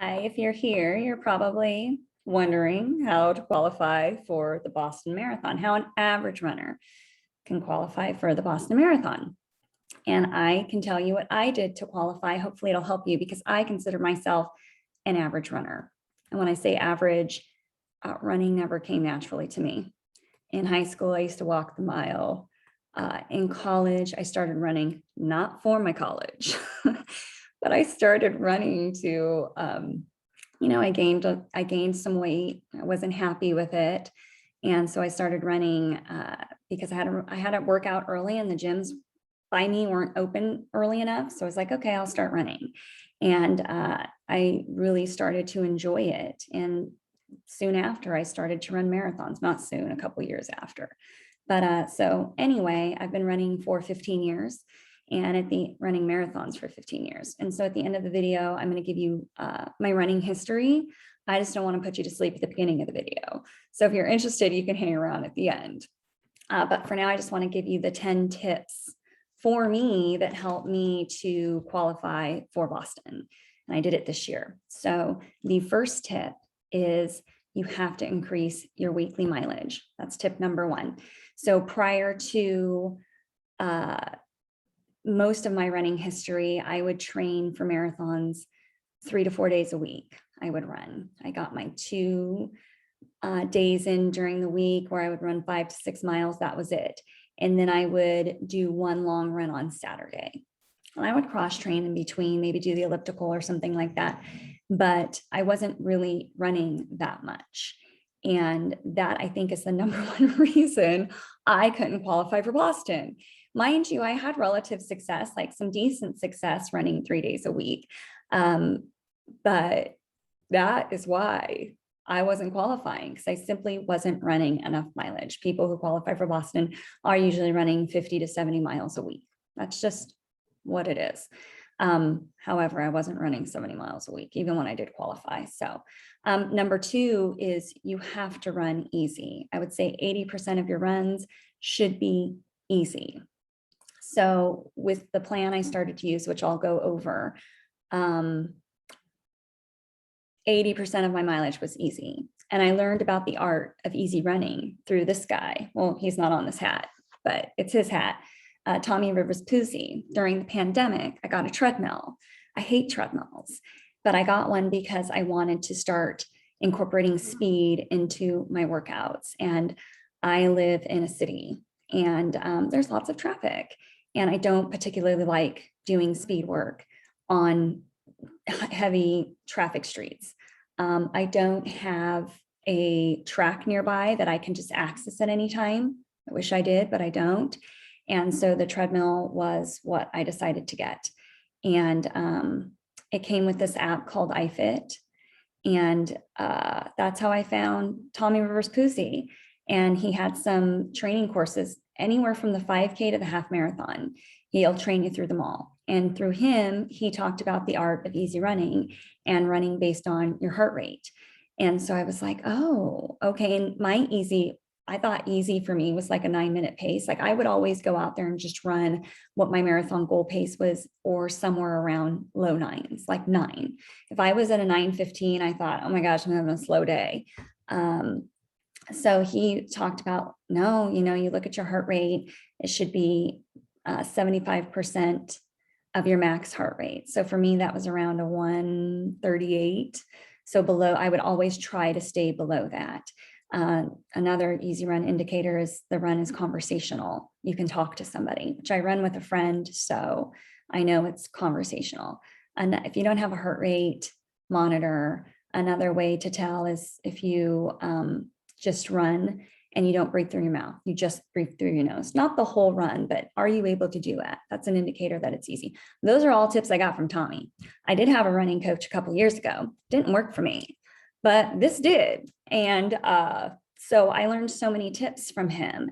Hi, if you're here, you're probably wondering how to qualify for the Boston Marathon, how an average runner can qualify for the Boston Marathon. And I can tell you what I did to qualify. Hopefully it'll help you because I consider myself an average runner. And when I say average, running never came naturally to me. In high school, I used to walk the mile. In college, I started running, not for my college, but I started running to, I gained some weight. I wasn't happy with it. And so I started running because I had to work out early and the gyms by me weren't open early enough. So I was like, okay, I'll start running. And I really started to enjoy it. And soon after I started to run marathons, not soon, a couple years after. But so anyway, I've been running for 15 years and running marathons for 15 years. And so at the end of the video, I'm going to give you my running history. I just don't want to put you to sleep at the beginning of the video. So if you're interested, you can hang around at the end. But for now, I just want to give you the 10 tips for me that helped me to qualify for Boston. And I did it this year. So the first tip is you have to increase your weekly mileage. That's tip number one. So prior to most of my running history, I would train for marathons 3 to 4 days a week. I would run. I got my 2 days in during the week where I would run 5 to 6 miles. That was it. And then I would do 1 long run on Saturday. And I would cross train in between, maybe do the elliptical or something like that. But I wasn't really running that much. And that I think is the number one reason I couldn't qualify for Boston. Mind you, I had relative success, like some decent success running 3 days a week. But that is why I wasn't qualifying, because I simply wasn't running enough mileage. People who qualify for Boston are usually running 50 to 70 miles a week. That's just what it is. However, I wasn't running 70 miles a week, even when I did qualify. So number 2 is you have to run easy. I would say 80% of your runs should be easy. So with the plan I started to use, which I'll go over, 80% of my mileage was easy. And I learned about the art of easy running through this guy. Well, he's not on this hat, but it's his hat. Tommy Rivers Pusey. During the pandemic, I got a treadmill. I hate treadmills, but I got one because I wanted to start incorporating speed into my workouts. And I live in a city and there's lots of traffic. And I don't particularly like doing speed work on heavy traffic streets. I don't have a track nearby that I can just access at any time. I wish I did, but I don't. And so the treadmill was what I decided to get. And it came with this app called iFit. And that's how I found Tommy Rivers Pusey. And he had some training courses anywhere from the 5K to the half marathon. He'll train you through them all. And through him, he talked about the art of easy running and running based on your heart rate. And so I was like, oh, okay. And I thought easy for me was like a 9-minute pace. Like I would always go out there and just run what my marathon goal pace was, or somewhere around low 9s, like 9. If I was at a 9:15, I thought, oh my gosh, I'm having a slow day. So he talked about, no, you look at your heart rate, it should be 75% of your max heart rate. So for me, that was around a 138. So below, I would always try to stay below that. Another easy run indicator is the run is conversational. You can talk to somebody, which I run with a friend, so I know it's conversational. And if you don't have a heart rate monitor, another way to tell is if you just run and you don't breathe through your mouth, you just breathe through your nose. Not the whole run, but are you able to do that? That's an indicator that it's easy. Those are all tips I got from Tommy. I did have a running coach a couple of years ago. Didn't work for me, but this did. And so I learned so many tips from him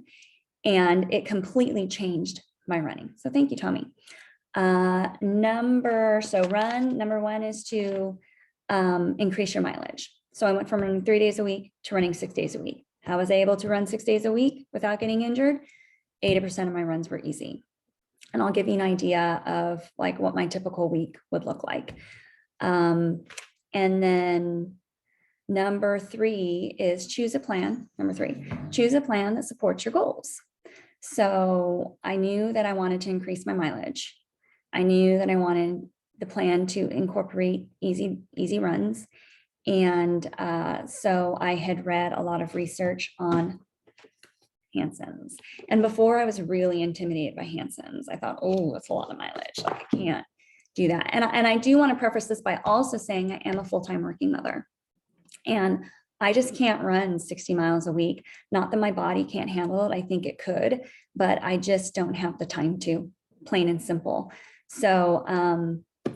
and it completely changed my running. So thank you, Tommy. Number 1 is to increase your mileage. So I went from running 3 days a week to running 6 days a week. How was I able to run 6 days a week without getting injured? 80% of my runs were easy. And I'll give you an idea of like what my typical week would look like. And then number 3 is choose a plan. Number 3, choose a plan that supports your goals. So I knew that I wanted to increase my mileage. I knew that I wanted the plan to incorporate easy runs. And so I had read a lot of research on Hanson's. And before, I was really intimidated by Hanson's. I thought, oh, that's a lot of mileage. Like, I can't do that. And I do want to preface this by also saying I am a full-time working mother. And I just can't run 60 miles a week. Not that my body can't handle it. I think it could, but I just don't have the time to, plain and simple. So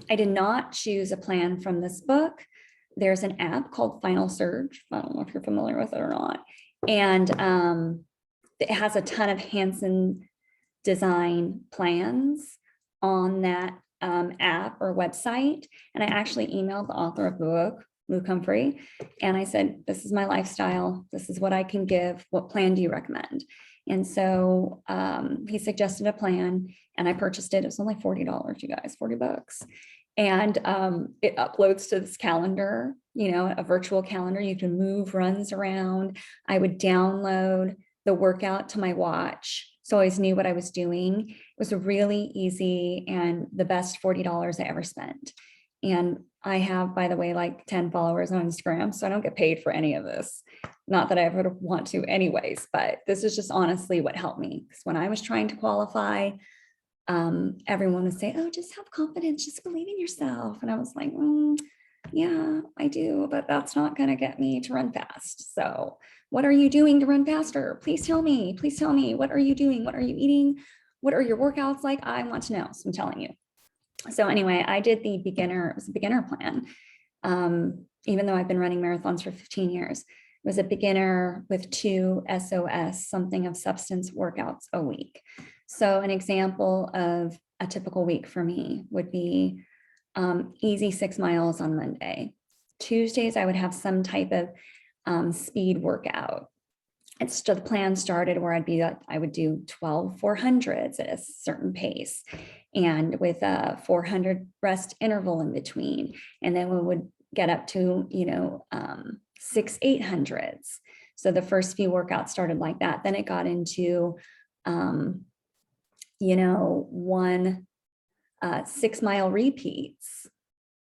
I did not choose a plan from this book. There's an app called Final Surge. I don't know if you're familiar with it or not. And it has a ton of Hanson design plans on that app or website. And I actually emailed the author of the book, Humphrey, and I said, this is my lifestyle. This is what I can give. What plan do you recommend? And so he suggested a plan, and I purchased it. It was only $40, you guys, $40. And it uploads to this calendar, you know, a virtual calendar. You can move runs around. I would download the workout to my watch, so I always knew what I was doing. It was really easy and the best $40 I ever spent. And I have, by the way, like 10 followers on Instagram, so I don't get paid for any of this. Not that I ever want to anyways, but this is just honestly what helped me. Because when I was trying to qualify, everyone would say, oh, just have confidence, just believe in yourself. And I was like, yeah, I do, but that's not going to get me to run fast. So what are you doing to run faster? Please tell me, what are you doing? What are you eating? What are your workouts like? I want to know. So I'm telling you. So anyway, I did the beginner, it was a beginner plan. Even though I've been running marathons for 15 years, it was a beginner with 2 SOS, something of substance workouts a week. So an example of a typical week for me would be easy 6 miles on Monday. Tuesdays, I would have some type of speed workout. The plan started where I would do 12 400s at a certain pace, and with a 400 rest interval in between. And then we would get up to, 6 800s. So the first few workouts started like that. Then it got into, 6 mile repeats,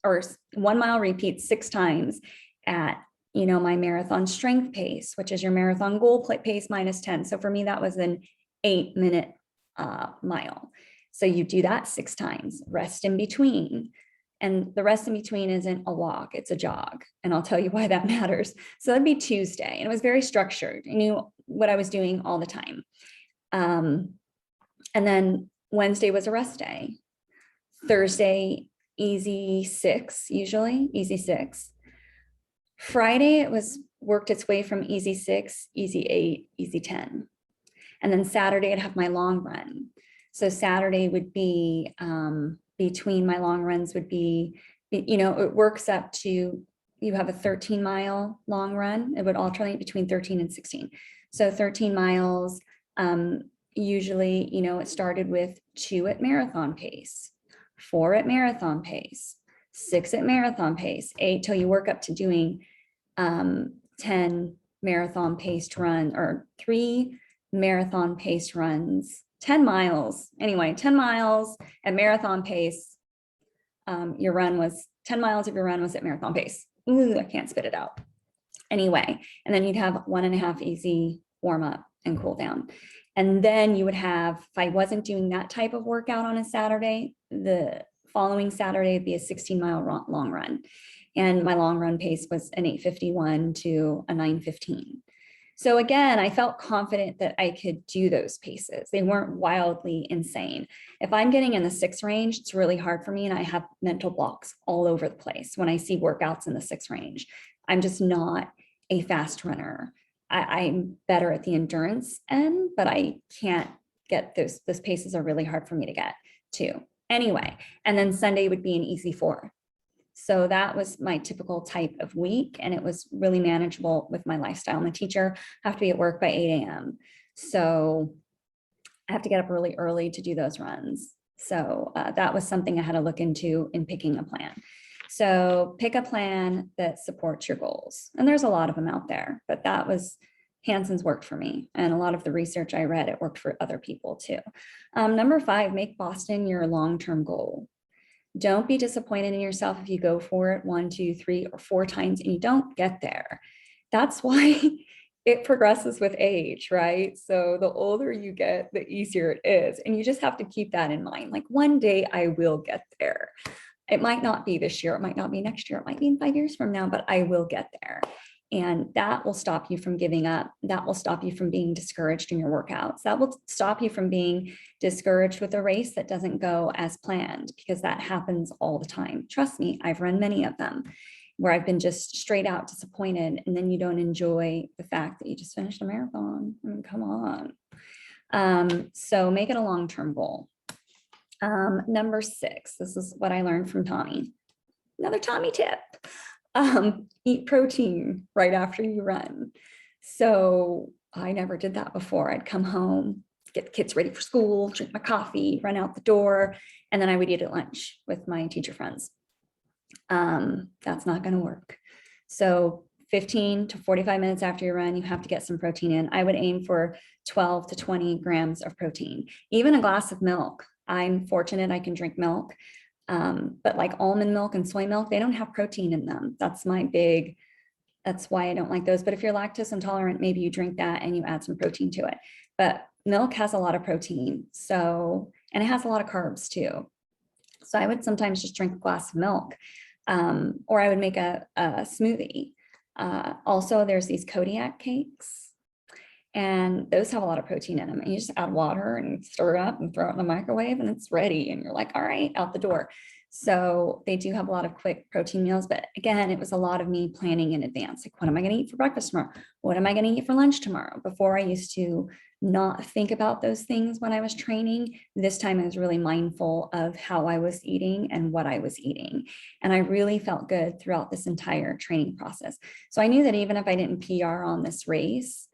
or 1 mile repeats 6 times at, my marathon strength pace, which is your marathon goal pace minus 10. So for me, that was an 8-minute mile. So you do that 6 times, rest in between. And the rest in between isn't a walk, it's a jog. And I'll tell you why that matters. So that'd be Tuesday. And it was very structured. I knew what I was doing all the time. And then Wednesday was a rest day. Thursday, easy 6, usually, easy 6. Friday, it was worked its way from easy 6, easy 8, easy 10. And then Saturday, I'd have my long run. So Saturday would be, between my long runs would be, it works up to, you have a 13-mile long run. It would alternate between 13 and 16. So 13 miles, usually, it started with 2 at marathon pace, 4 at marathon pace, 6 at marathon pace, 8 till you work up to doing 10 marathon paced run, or 3 marathon paced runs, 10 miles. Anyway, 10 miles at marathon pace. Your run was 10 miles of your run was at marathon pace. Ooh, I can't spit it out. Anyway, and then you'd have 1.5 easy warm up and cool down. And then you would have, if I wasn't doing that type of workout on a Saturday, the following Saturday would be a 16-mile long run. And my long run pace was an 8:51 to a 9:15. So again, I felt confident that I could do those paces. They weren't wildly insane. If I'm getting in the 6 range, it's really hard for me, and I have mental blocks all over the place when I see workouts in the 6 range. I'm just not a fast runner. I'm better at the endurance end, but I can't get those paces are really hard for me to get to. Anyway, and then Sunday would be an easy 4. So that was my typical type of week, and it was really manageable with my lifestyle. I'm a teacher, have to be at work by 8 a.m. So I have to get up really early to do those runs. So that was something I had to look into in picking a plan. So pick a plan that supports your goals. And there's a lot of them out there, but that was Hanson's worked for me. And a lot of the research I read, it worked for other people too. Number 5, make Boston your long-term goal. Don't be disappointed in yourself if you go for it 1, 2, 3, or 4 times and you don't get there. That's why it progresses with age, right? So the older you get, the easier it is. And you just have to keep that in mind. Like, one day I will get there. It might not be this year, it might not be next year, it might be in 5 years from now, but I will get there. And that will stop you from giving up. That will stop you from being discouraged in your workouts. That will stop you from being discouraged with a race that doesn't go as planned, because that happens all the time. Trust me, I've run many of them where I've been just straight out disappointed, and then you don't enjoy the fact that you just finished a marathon. I mean, come on. So make it a long-term goal. Number 6, this is what I learned from Tommy. Another Tommy tip. Eat protein right after you run. So I never did that before. I'd come home, get the kids ready for school, drink my coffee, run out the door, and then I would eat at lunch with my teacher friends. That's not going to work. So 15 to 45 minutes after your run, you have to get some protein in. I would aim for 12 to 20 grams of protein, even a glass of milk. I'm fortunate I can drink milk. But like almond milk and soy milk, they don't have protein in them. That's why I don't like those. But if you're lactose intolerant, maybe you drink that and you add some protein to it. But milk has a lot of protein. So, and it has a lot of carbs too. So I would sometimes just drink a glass of milk, or I would make a smoothie. Also, there's these Kodiak cakes, and those have a lot of protein in them. And you just add water and stir it up and throw it in the microwave, and it's ready. And you're like, all right, out the door. So they do have a lot of quick protein meals. But again, it was a lot of me planning in advance. Like, what am I going to eat for breakfast tomorrow? What am I going to eat for lunch tomorrow? Before, I used to not think about those things when I was training. This time I was really mindful of how I was eating and what I was eating. And I really felt good throughout this entire training process. So I knew that even if I didn't PR on this race,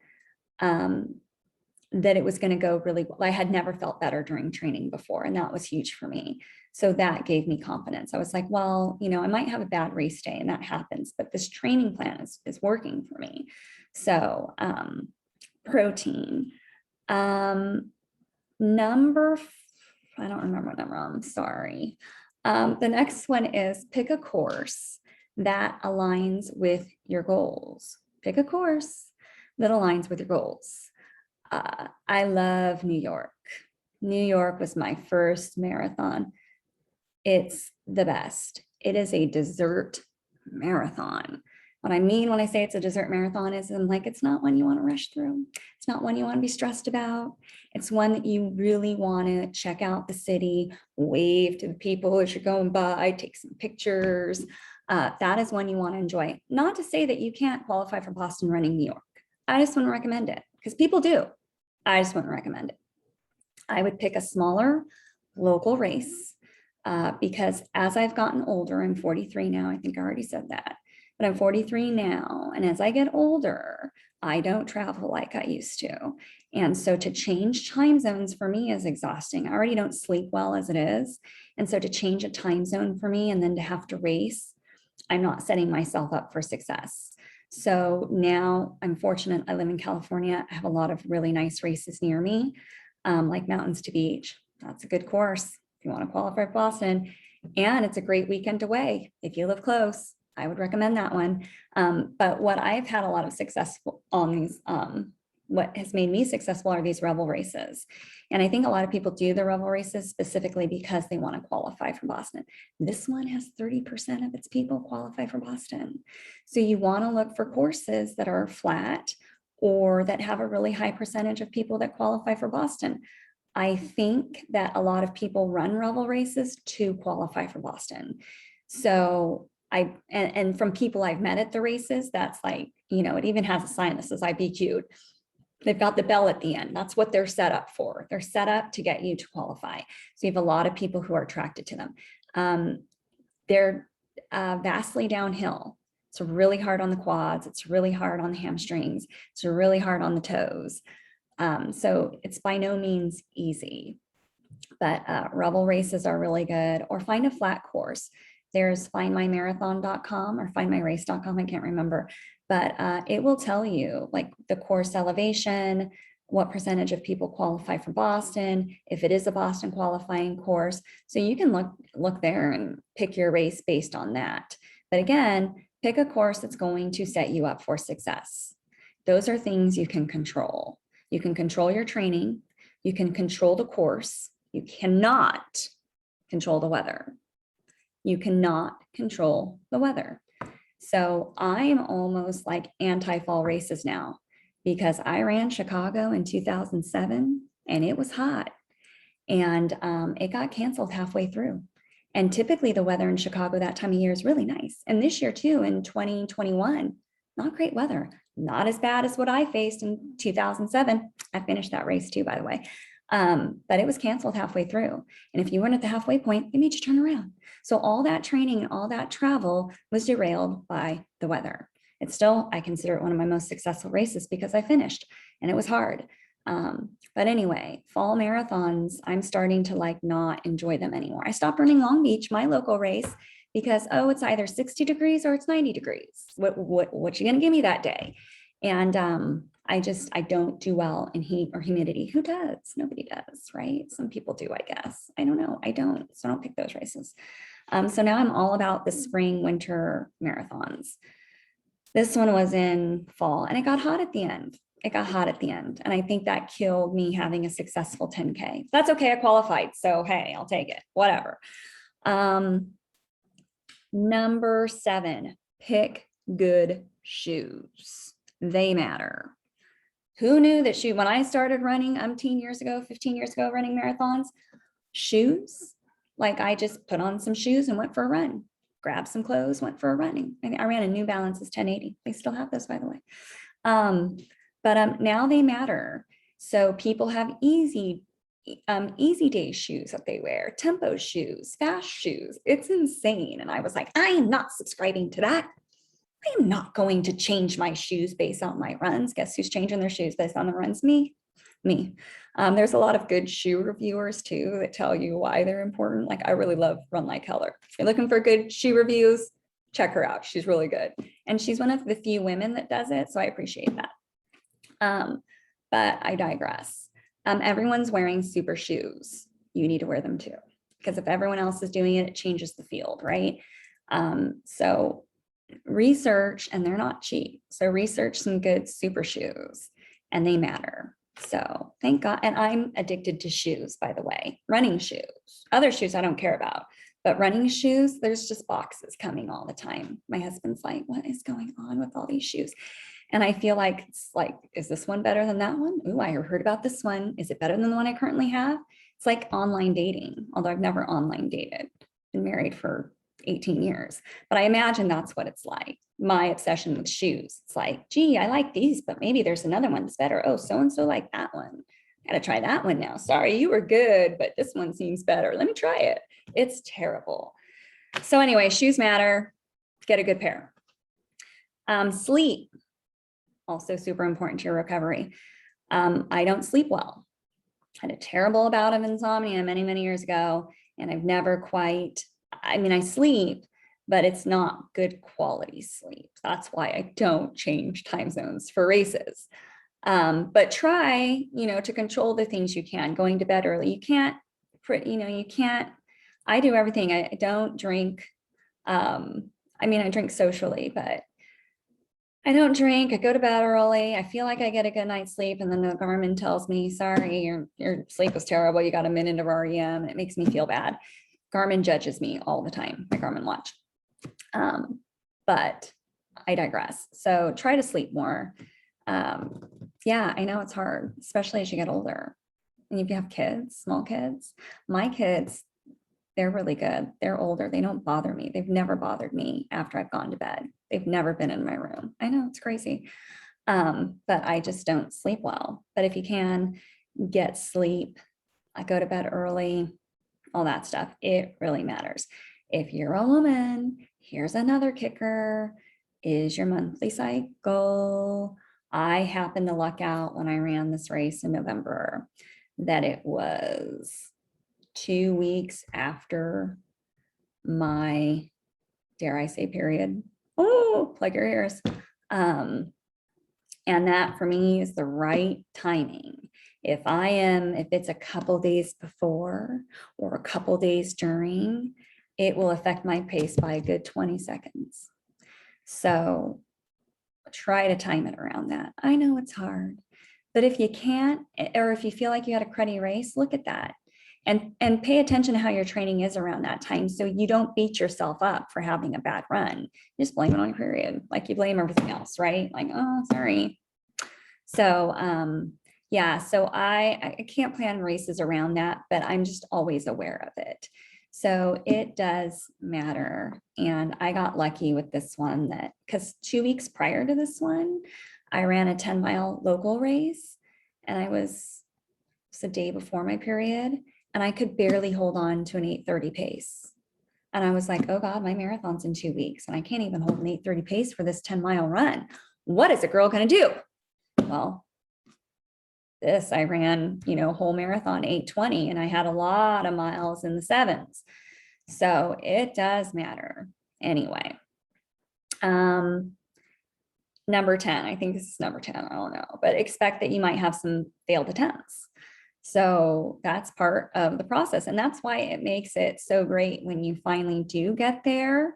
that it was going to go really well. I had never felt better during training before, and that was huge for me. So that gave me confidence. I was like, well, you know, I might have a bad race day, and that happens, but this training plan is working for me. So protein. I don't remember what number, I'm sorry. The next one is pick a course that aligns with your goals. Pick a course that aligns with your goals. I love New York. New York was my first marathon. It's the best. It is a dessert marathon. What I mean when I say it's a dessert marathon is I'm like, it's not one you want to rush through. It's not one you want to be stressed about. It's one that you really want to check out the city, wave to the people as you're going by, take some pictures. That is one you want to enjoy. Not to say that you can't qualify for Boston Running New York. I just wouldn't recommend it, because people do. I just wouldn't recommend it. I would pick a smaller local race, because as I've gotten older, I'm 43 now, I think I already said that, but I'm 43 now. And as I get older, I don't travel like I used to. And so to change time zones for me is exhausting. I already don't sleep well as it is. And so to change a time zone for me and then to have to race, I'm not setting myself up for success. So now I'm fortunate. I live in California. I have a lot of really nice races near me, like Mountains to Beach. That's a good course if you want to qualify for Boston. And it's a great weekend away. If you live close, I would recommend that one. But what I've had a lot of success on these, what has made me successful are these Revel races. And I think a lot of people do the Revel races specifically because they want to qualify for Boston. This one has 30% of its people qualify for Boston. So you want to look for courses that are flat or that have a really high percentage of people that qualify for Boston. I think that a lot of people run Revel races to qualify for Boston. So and from people I've met at the races, that's like, you know, it even has a sign that says I BQed. They've got the bell at the end. That's what they're set up for. They're set up to get you to qualify. So you have a lot of people who are attracted to them. They're vastly downhill. It's really hard on the quads. It's really hard on the hamstrings. It's really hard on the toes. So it's by no means easy, but Revel races are really good. Or find a flat course. There's findmymarathon.com or findmyrace.com, I can't remember, but it will tell you like the course elevation, what percentage of people qualify for Boston, if it is a Boston qualifying course. So you can look there and pick your race based on that. But again, pick a course that's going to set you up for success. Those are things you can control. You can control your training. You can control the course. You cannot control the weather. You cannot control the weather. So I'm almost like anti-fall races now, because I ran Chicago in 2007 and it was hot, and it got canceled halfway through. And typically the weather in Chicago that time of year is really nice. And this year too, in 2021, not great weather, not as bad as what I faced in 2007. I finished that race too, by the way. But it was canceled halfway through. And if you weren't at the halfway point, they made you turn around. So all that training and all that travel was derailed by the weather. It's still, I consider it one of my most successful races because I finished and it was hard. But anyway, fall marathons, I'm starting to like not enjoy them anymore. I stopped running Long Beach, my local race, because, oh, it's either 60 degrees or it's 90 degrees. What you gonna give me that day? And I don't do well in heat or humidity. Who does? Nobody does, right? Some people do, I guess. I don't know. I don't. So I don't pick those races. So now I'm all about the spring, winter marathons. This one was in fall and it got hot at the end. It got hot at the end. And I think that killed me having a successful 10K. That's okay. I qualified. So, hey, I'll take it, whatever. Number 7, pick good shoes. They matter. Who knew that when I started running 15 years ago, running marathons, shoes, like I just put on some shoes and went for a run, grabbed some clothes, went for a running. I ran a New Balances 1080. They still have those, by the way. But now they matter. So people have easy day shoes that they wear, tempo shoes, fast shoes. It's insane. And I was like, I am not subscribing to that. I am not going to change my shoes based on my runs. Guess who's changing their shoes based on the runs? Me. There's a lot of good shoe reviewers too that tell you why they're important. Like I really love Run Like Heller. If you're looking for good shoe reviews, check her out. She's really good. And she's one of the few women that does it. So I appreciate that. But I digress. Everyone's wearing super shoes. You need to wear them too, because if everyone else is doing it, it changes the field, right? So research, and they're not cheap. So research some good super shoes, and they matter. So thank God. And I'm addicted to shoes, by the way, running shoes. Other shoes I don't care about, but running shoes, there's just boxes coming all the time. My husband's like, what is going on with all these shoes? And I feel like it's like, is this one better than that one? Ooh, I heard about this one. Is it better than the one I currently have? It's like online dating, although I've never online dated. Been married for 18 years, but I imagine that's what it's like. My obsession with shoes. It's like, gee, I like these, but maybe there's another one that's better. Oh, so-and-so like that one. Gotta try that one now. Sorry, you were good, but this one seems better. Let me try it. It's terrible. So anyway, shoes matter. Get a good pair. Sleep. Also super important to your recovery. I don't sleep well. I had a terrible bout of insomnia many, many years ago, and I've never quite, I sleep, but it's not good quality sleep. That's why I don't change time zones for races. But try, to control the things you can. Going to bed early. You can't, I do everything. I don't drink. I drink socially, but I don't drink. I go to bed early. I feel like I get a good night's sleep. And then the Garmin tells me, sorry, your sleep was terrible. You got a minute of REM, and it makes me feel bad. Garmin judges me all the time, my Garmin watch. But I digress. So try to sleep more. Yeah, I know it's hard, especially as you get older. And if you have kids, small kids, my kids, they're really good. They're older. They don't bother me. They've never bothered me after I've gone to bed. They've never been in my room. I know it's crazy. But I just don't sleep well. But if you can get sleep, I go to bed early, all that stuff, it really matters. If you're a woman, here's another kicker, is your monthly cycle. I happened to luck out when I ran this race in November that it was 2 weeks after my dare I say, period. Oh, plug your ears. And that for me is the right timing. If it's a couple days before or a couple days during, it will affect my pace by a good 20 seconds. So try to time it around that. I know it's hard, but if you can't, or if you feel like you had a cruddy race, look at that and pay attention to how your training is around that time. So you don't beat yourself up for having a bad run. Just blame it on your period. Like you blame everything else, right? Like, oh, sorry. So, yeah, so I can't plan races around that, but I'm just always aware of it. So it does matter. And I got lucky with this one because 2 weeks prior to this one, I ran a 10-mile local race and it was the day before my period and I could barely hold on to an 8:30 pace. And I was like, oh God, my marathon's in 2 weeks and I can't even hold an 8:30 pace for this 10-mile run. What is a girl going to do? Well, I ran, whole marathon 8:20 and I had a lot of miles in the 7s. So it does matter. Anyway, number 10, I think this is number 10, I don't know, but expect that you might have some failed attempts. So that's part of the process. And that's why it makes it so great when you finally do get there.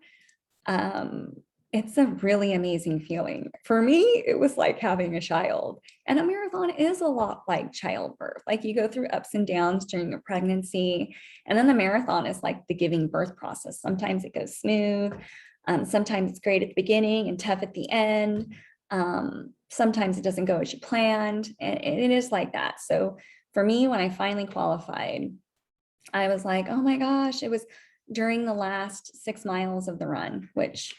It's a really amazing feeling. For me, it was like having a child. And a marathon is a lot like childbirth. Like you go through ups and downs during your pregnancy. And then the marathon is like the giving birth process. Sometimes it goes smooth. Sometimes it's great at the beginning and tough at the end. Sometimes it doesn't go as you planned. And it is like that. So for me, when I finally qualified, I was like, oh my gosh, it was during the last 6 miles of the run, which,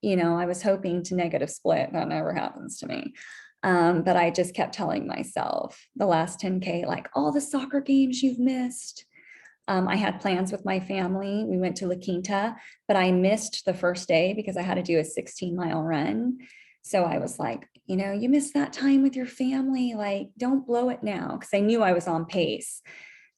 I was hoping to negative split. That never happens to me. But I just kept telling myself the last 10K, like all the soccer games you've missed. I had plans with my family. We went to La Quinta, but I missed the first day because I had to do a 16-mile run. So I was like, you missed that time with your family. Like, don't blow it now. Because I knew I was on pace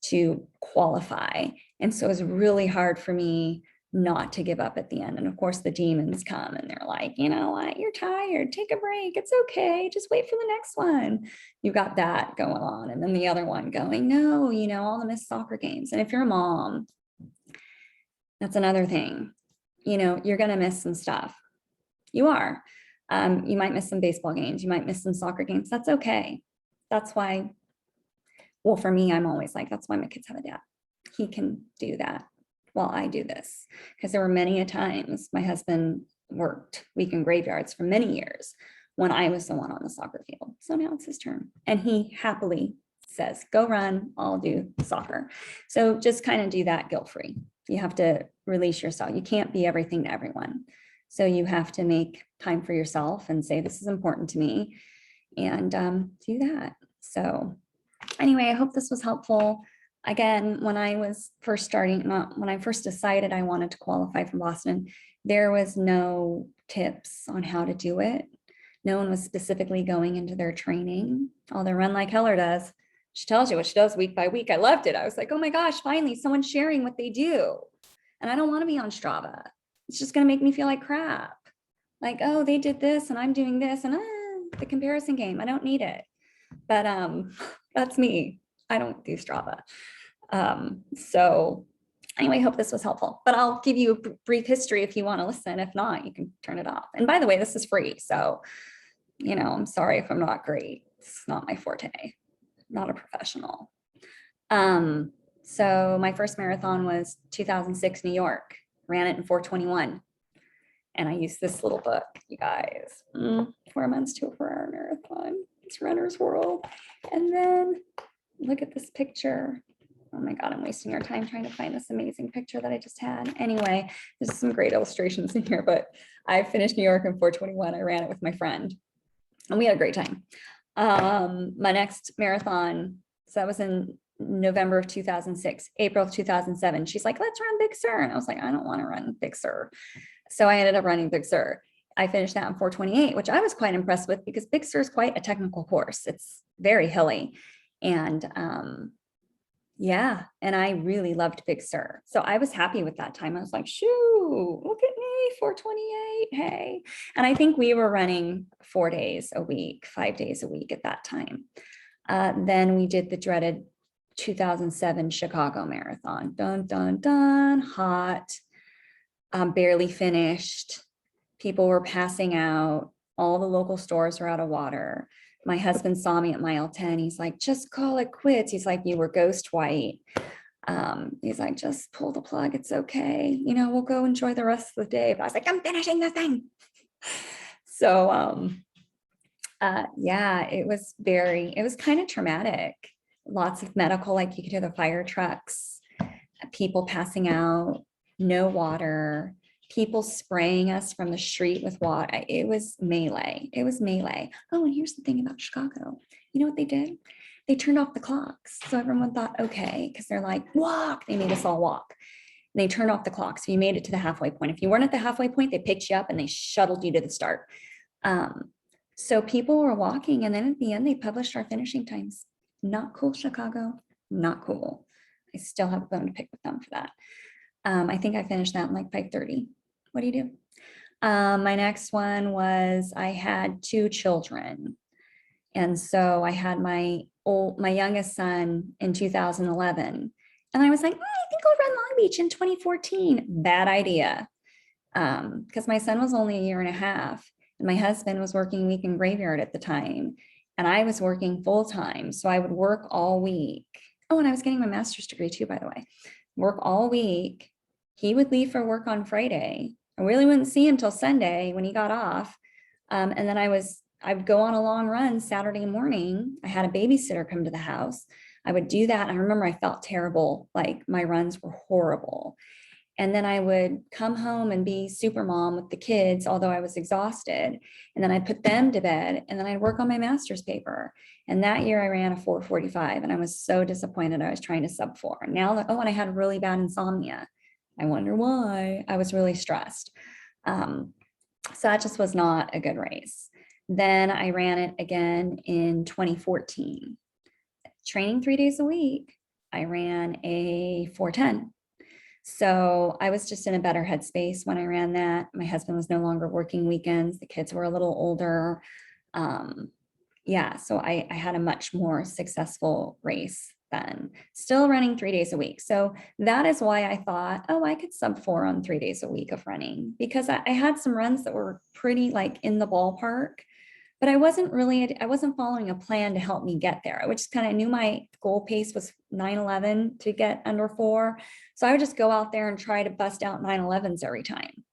to qualify. And so it was really hard for me not to give up at the end. And of course the demons come and they're like, you know what, you're tired, take a break. It's okay. Just wait for the next one. You got that going on. And then the other one going, no, all the missed soccer games. And if you're a mom, that's another thing, you're going to miss some stuff. You are. You might miss some baseball games. You might miss some soccer games. That's okay. That's why, well, for me, I'm always like, that's why my kids have a dad. He can do that while I do this. Because there were many a times my husband worked weekend graveyards for many years when I was the one on the soccer field. So now it's his turn. And he happily says, go run, I'll do soccer. So just kind of do that guilt-free. You have to release yourself. You can't be everything to everyone. So you have to make time for yourself and say, this is important to me, and do that. So anyway, I hope this was helpful. Again, when I was first when I first decided I wanted to qualify for Boston, there was no tips on how to do it. No one was specifically going into their training. Although Run Like Heller does. She tells you what she does week by week. I loved it. I was like, oh my gosh, finally someone's sharing what they do. And I don't want to be on Strava. It's just going to make me feel like crap. Like, oh, they did this and I'm doing this and the comparison game. I don't need it. But that's me. I don't do Strava. So anyway, I hope this was helpful, but I'll give you a brief history if you want to listen. If not, you can turn it off. And by the way, this is free. So, I'm sorry if I'm not great. It's not my forte, not a professional. So my first marathon was 2006, New York, ran it in 4:21. And I used this little book, you guys, 4 months to a 4-hour marathon. It's Runner's World. And then look at this picture. Oh my God, I'm wasting your time trying to find this amazing picture that I just had. Anyway, there's some great illustrations in here, but I finished New York in 4:21. I ran it with my friend and we had a great time. My next marathon, so that was in November of 2006, April of 2007. She's like, let's run Big Sur. And I was like, I don't want to run Big Sur. So I ended up running Big Sur. I finished that in 4:28, which I was quite impressed with because Big Sur is quite a technical course. It's very hilly. And Yeah. And I really loved Big Sur. So I was happy with that time. I was like, shoo, look at me, 428. Hey. And I think we were running 4 days a week, 5 days a week at that time. Then we did the dreaded 2007 Chicago Marathon. Dun, dun, dun, hot, barely finished. People were passing out. All the local stores were out of water. My husband saw me at mile 10. He's like, just call it quits. He's like, you were ghost white. He's like, just pull the plug. It's okay. You know, we'll go enjoy the rest of the day. But I was like, I'm finishing the thing. So, yeah, it was kind of traumatic. Lots of medical, like you could hear the fire trucks, people passing out, no water, people spraying us from the street with water. It was melee. It was melee. Oh, and here's the thing about Chicago. You know what they did? They turned off the clocks. So everyone thought, okay, because they're like, walk. They made us all walk. And they turned off the clock. So you made it to the halfway point. If you weren't at the halfway point, they picked you up and they shuttled you to the start. So people were walking, and then at the end, they published our finishing times. Not cool, Chicago. Not cool. I still have a bone to pick with them for that. I think I finished that in like 5:30. What do you do? My next one was I had 2 children. And so I had my youngest son in 2011. And I was like, I think I'll run Long Beach in 2014. Bad idea. Because my son was only a year and a half. And my husband was working weekend graveyard at the time. And I was working full time. So I would work all week. Oh, and I was getting my master's degree too, by the way. Work all week. He would leave for work on Friday. I really wouldn't see him till Sunday when he got off. And then I would go on a long run Saturday morning. I had a babysitter come to the house. I would do that. I remember I felt terrible. Like my runs were horrible. And then I would come home and be super mom with the kids, although I was exhausted. And then I'd put them to bed, and then I'd work on my master's paper. And that year I ran a 4:45, and I was so disappointed. I was trying to sub 4. And now, and I had really bad insomnia. I wonder why. I was really stressed. So that just was not a good race. Then I ran it again in 2014. Training 3 days a week, I ran a 4:10. So I was just in a better headspace when I ran that. My husband was no longer working weekends. The kids were a little older. Yeah, so I had a much more successful race then, still running 3 days a week. So that is why I thought, oh, I could sub 4 on 3 days a week of running, because I had some runs that were pretty like in the ballpark. But I wasn't following a plan to help me get there. I just kind of knew my goal pace was 9:11 to get under 4. So I would just go out there and try to bust out 9:11s every time.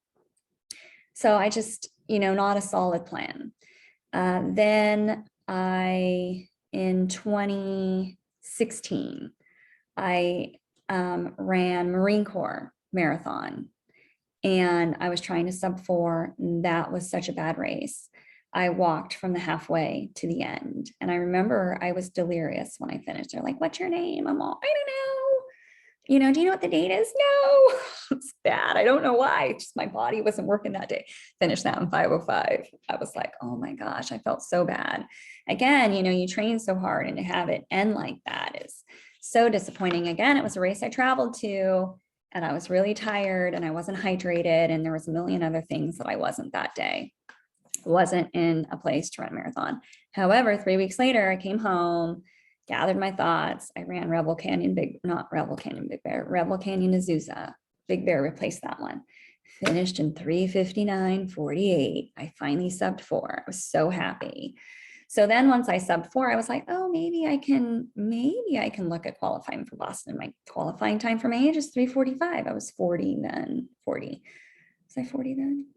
So I just, not a solid plan. Then in 2016, I ran Marine Corps marathon, and I was trying to sub 4. That was such a bad race. I walked from the halfway to the end. And I remember I was delirious when I finished. They're like, what's your name? I'm all, I don't know. Do you know what the date is? No, it's bad. I don't know why. Just my body wasn't working that day. Finished that in 5:05. I was like, oh my gosh, I felt so bad. Again, you train so hard, and to have it end like that is so disappointing. Again, it was a race I traveled to, and I was really tired, and I wasn't hydrated, and there was a million other things that I wasn't that day. Wasn't in a place to run a marathon. However, 3 weeks later, I came home, gathered my thoughts. I ran Rebel Canyon Big Bear, Rebel Canyon Azusa. Big Bear replaced that one. Finished in 3:59:48. I finally subbed 4. I was so happy. So then once I subbed 4, I was like, oh, maybe I can look at qualifying for Boston. My qualifying time for my age is 3:45. I was 40 then. 40. Was I 40 then?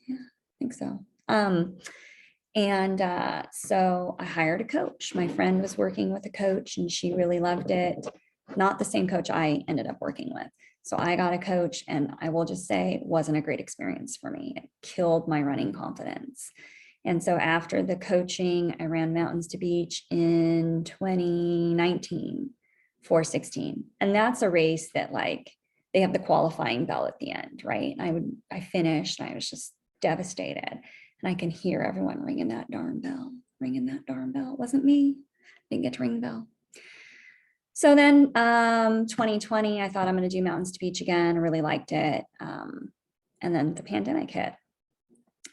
Yeah, I think so. So I hired a coach. My friend was working with a coach, and she really loved it. Not the same coach I ended up working with. So I got a coach, and I will just say it wasn't a great experience for me. It killed my running confidence. And so after the coaching, I ran Mountains to Beach in 2019, 4:16. And that's a race that they have the qualifying bell at the end, right? And I finished, and I was just devastated. And I can hear everyone ringing that darn bell. It wasn't me. Didn't get to ring the bell. So then 2020, I thought I'm going to do Mountains to Beach again. I really liked it. And then the pandemic hit.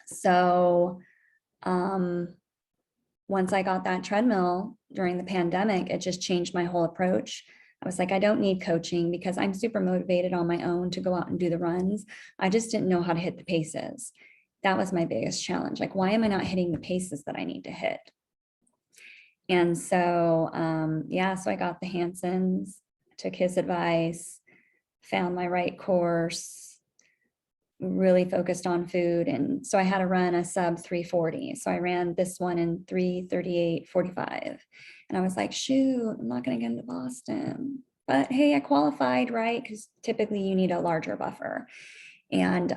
So once I got that treadmill during the pandemic, it just changed my whole approach. I was like, I don't need coaching because I'm super motivated on my own to go out and do the runs. I just didn't know how to hit the paces. That was my biggest challenge. Like, why am I not hitting the paces that I need to hit? And so, yeah, so I got the Hansons, took his advice, found my right course, really focused on food. And so I had to run a sub 340. So I ran this one in 3:38:45. And I was like, shoot, I'm not going to get into Boston. But hey, I qualified, right? Because typically you need a larger buffer. And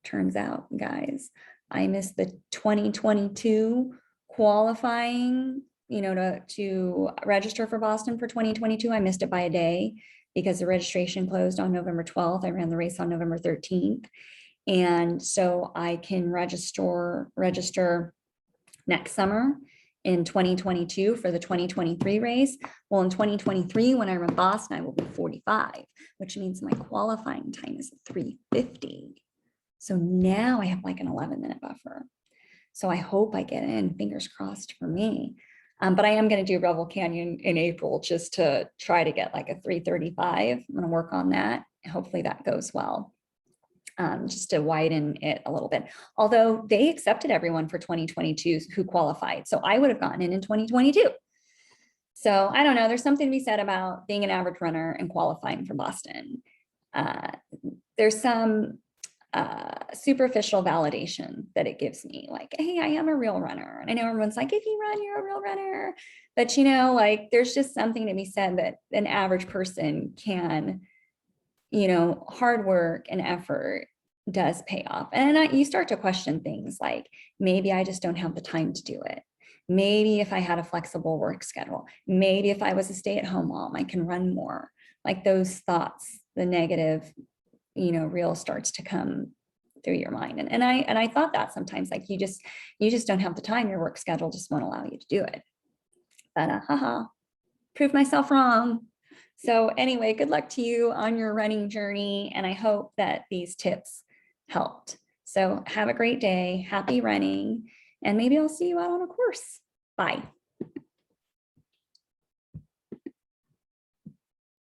turns out, guys, I missed the 2022 qualifying, to register for Boston for 2022. I missed it by a day because the registration closed on November 12th. I ran the race on November 13th. And so I can register next summer in 2022 for the 2023 race. Well, in 2023, when I run Boston, I will be 45, which means my qualifying time is 3:50. So now I have like an 11-minute buffer. So I hope I get in, fingers crossed for me. But I am going to do Revel Canyon in April just to try to get like a 3:35. I'm going to work on that. Hopefully that goes well, just to widen it a little bit. Although they accepted everyone for 2022 who qualified. So I would have gotten in 2022. So I don't know. There's something to be said about being an average runner and qualifying for Boston. There's some superficial validation that it gives me, like, hey, I am a real runner. And I know everyone's like, if you run, you're a real runner. But like, there's just something to be said that an average person can, hard work and effort does pay off. And you start to question things like, maybe I just don't have the time to do it. Maybe if I had a flexible work schedule, maybe if I was a stay-at-home mom, I can run more. Like those thoughts, the negative real starts to come through your mind. And I thought that sometimes, like, you just don't have the time. Your work schedule just won't allow you to do it. But proved myself wrong. So anyway, good luck to you on your running journey. And I hope that these tips helped. So have a great day. Happy running. And maybe I'll see you out on a course. Bye.